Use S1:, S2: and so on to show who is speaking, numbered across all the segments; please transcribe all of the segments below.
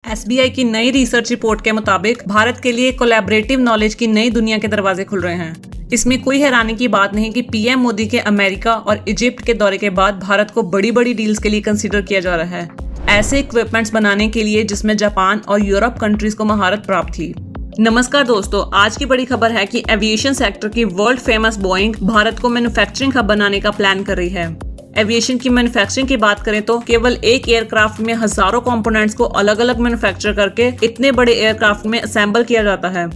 S1: SBI की नई research report के मुताबिक भारत के लिए कोलैबोरेटिव नॉलेज की नई दुनिया के दरवाजे खुल रहे हैं। इसमें कोई हैरानी की बात नहीं कि पीएम मोदी के अमेरिका और इजिप्ट के दौरे के बाद भारत को बड़ी बड़ी डील्स के लिए कंसीडर किया जा रहा है, ऐसे इक्विपमेंट्स बनाने के लिए जिसमें जापान और यूरोप कंट्रीज को महारत प्राप्त थी। नमस्कार दोस्तों, आज की बड़ी खबर है कि एविएशन सेक्टर की वर्ल्ड फेमस बोइंग भारत को मैन्युफैक्चरिंग हब बनाने का प्लान कर रही है। एविएशन की मैन्युफैक्चरिंग की बात करें तो केवल एक एयरक्राफ्ट में हजारों कंपोनेंट्स को अलग अलग मैन्युफैक्चर करके इतने बड़े एयरक्राफ्ट में असेंबल किया जाता है,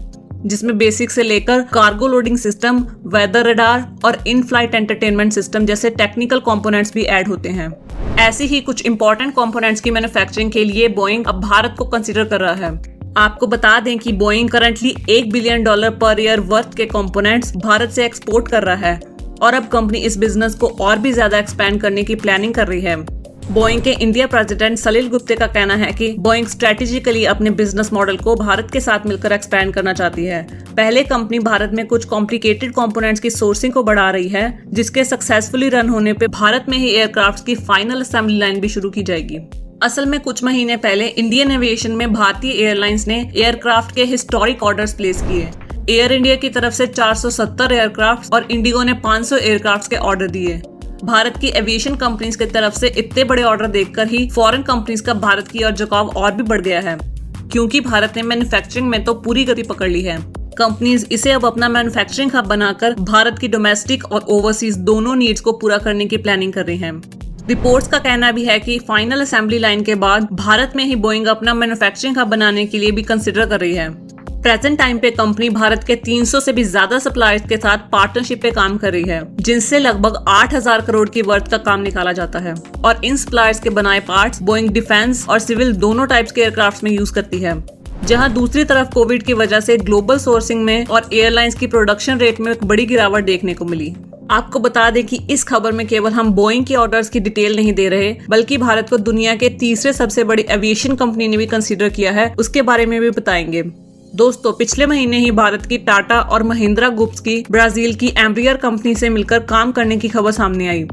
S1: जिसमें बेसिक से लेकर cargo loading system, weather radar और इन फ्लाइट एंटरटेनमेंट सिस्टम जैसे टेक्निकल कंपोनेंट्स भी ऐड होते हैं। ऐसी ही कुछ इंपॉर्टेंट कंपोनेंट्स की मैन्युफैक्चरिंग के लिए बोइंग अब भारत को कंसीडर कर रहा है। आपको बता दें कि Boeing currently $1 billion per year worth के कंपोनेंट्स भारत से एक्सपोर्ट कर रहा है और अब कंपनी इस बिजनेस को और भी ज्यादा एक्सपैंड करने की प्लानिंग कर रही है। बोइंग के इंडिया प्रेसिडेंट सलिल गुप्ते का कहना है कि बोइंग स्ट्रेटेजिकली अपने बिजनेस मॉडल को भारत के साथ मिलकर एक्सपैंड करना चाहती है। पहले कंपनी भारत में कुछ कॉम्प्लिकेटेड कंपोनेंट्स की सोर्सिंग को बढ़ा रही है, जिसके सक्सेसफुली रन होने पे भारत में ही एयरक्राफ्ट की फाइनल असेंबली लाइन भी शुरू की जाएगी। असल में कुछ महीने पहले इंडियन एविएशन में भारतीय एयरलाइंस ने एयरक्राफ्ट के हिस्टोरिक ऑर्डर्स प्लेस किए। एयर इंडिया की तरफ से 470 एयरक्राफ्ट और इंडिगो ने 500 एयरक्राफ्ट के ऑर्डर दिए। भारत की एविएशन कंपनीज की तरफ से इतने बड़े ऑर्डर देखकर ही फॉरेन कंपनीज का भारत की ओर झुकाव और भी बढ़ गया है, क्योंकि भारत ने मैन्युफैक्चरिंग में तो पूरी गति पकड़ ली है। कंपनीज इसे अब अपना मैन्युफैक्चरिंग हब बनाकर भारत की डोमेस्टिक और ओवरसीज दोनों नीड्स को पूरा करने की प्लानिंग कर रही है। रिपोर्ट्स का कहना भी है कि फाइनल असेंबली लाइन के बाद भारत में ही बोइंग अपना मैन्युफैक्चरिंग हब बनाने के लिए भी कंसिडर कर रही है। प्रेजेंट टाइम पे कंपनी भारत के 300 से भी ज्यादा सप्लायर्स के साथ पार्टनरशिप पे काम कर रही है, जिनसे लगभग 8,000 करोड़ की वर्थ का काम निकाला जाता है और इन सप्लायर्स के बनाए पार्ट्स बोइंग डिफेंस और सिविल दोनों टाइप्स के एयरक्राफ्ट में यूज करती है। जहां दूसरी तरफ कोविड की वजह से ग्लोबल सोर्सिंग में और एयरलाइंस की प्रोडक्शन रेट में एक बड़ी गिरावट देखने को मिली। आपको बता दें कि इस खबर में केवल हम बोइंग के ऑर्डर्स की डिटेल नहीं दे रहे, बल्कि भारत को दुनिया के तीसरे सबसे बड़ी एविएशन कंपनी ने भी कंसीडर किया है, उसके बारे में भी बताएंगे। दोस्तों, पिछले महीने ही भारत की टाटा और महिंद्रा ग्रुप्स की ब्राजील की एम्ब्रियर कंपनी से मिलकर काम करने की खबर सामने आई,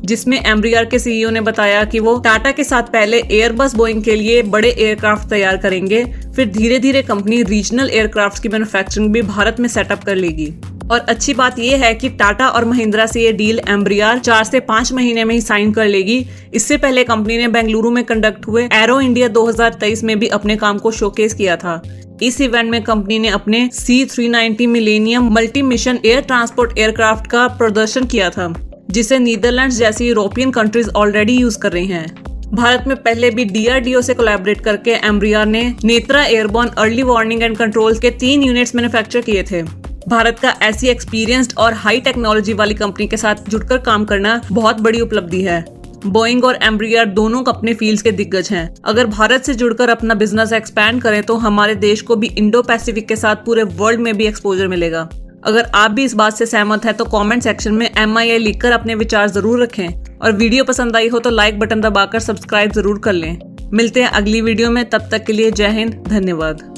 S1: जिसमें एम्ब्रियर के सीईओ ने बताया कि वो टाटा के साथ पहले एयरबस बोइंग के लिए बड़े एयरक्राफ्ट तैयार करेंगे, फिर धीरे धीरे कंपनी रीजनल एयरक्राफ्ट की मैन्युफैक्चरिंग भी भारत में सेटअप कर लेगी। और अच्छी बात यह है कि टाटा और महिंद्रा से ये डील एम्ब्रियर 4 से 5 महीने में ही साइन कर लेगी। इससे पहले कंपनी ने बेंगलुरु में कंडक्ट हुए एरो इंडिया 2023 में भी अपने काम को शोकेस किया था। इस इवेंट में कंपनी ने अपने C390 millennium multi mission air transport aircraft का प्रदर्शन किया था, जिसे नीदरलैंड्स जैसी यूरोपियन कंट्रीज ऑलरेडी यूज कर रही हैं। भारत में पहले भी DRDO से कोलैबोरेट करके एम्ब्रियर ने Netra airborne early warning and control के 3 यूनिट्स मैन्युफैक्चर किए थे। भारत का ऐसी एक्सपीरियंस्ड और हाई टेक्नोलॉजी वाली कंपनी के साथ जुड़कर काम करना बहुत बड़ी उपलब्धि है। बोइंग और एम्ब्रियर दोनों अपने फील्ड्स के दिग्गज हैं। अगर भारत से जुड़कर अपना बिजनेस एक्सपैंड करें तो हमारे देश को भी इंडो पैसिफिक के साथ पूरे वर्ल्ड में भी एक्सपोजर मिलेगा। अगर आप भी इस बात से सहमत हैं तो कमेंट सेक्शन में MIA लिखकर अपने विचार जरूर रखें और वीडियो पसंद आई हो तो लाइक बटन दबाकर सब्सक्राइब जरूर कर लें। मिलते हैं अगली वीडियो में, तब तक के लिए जय हिंद, धन्यवाद।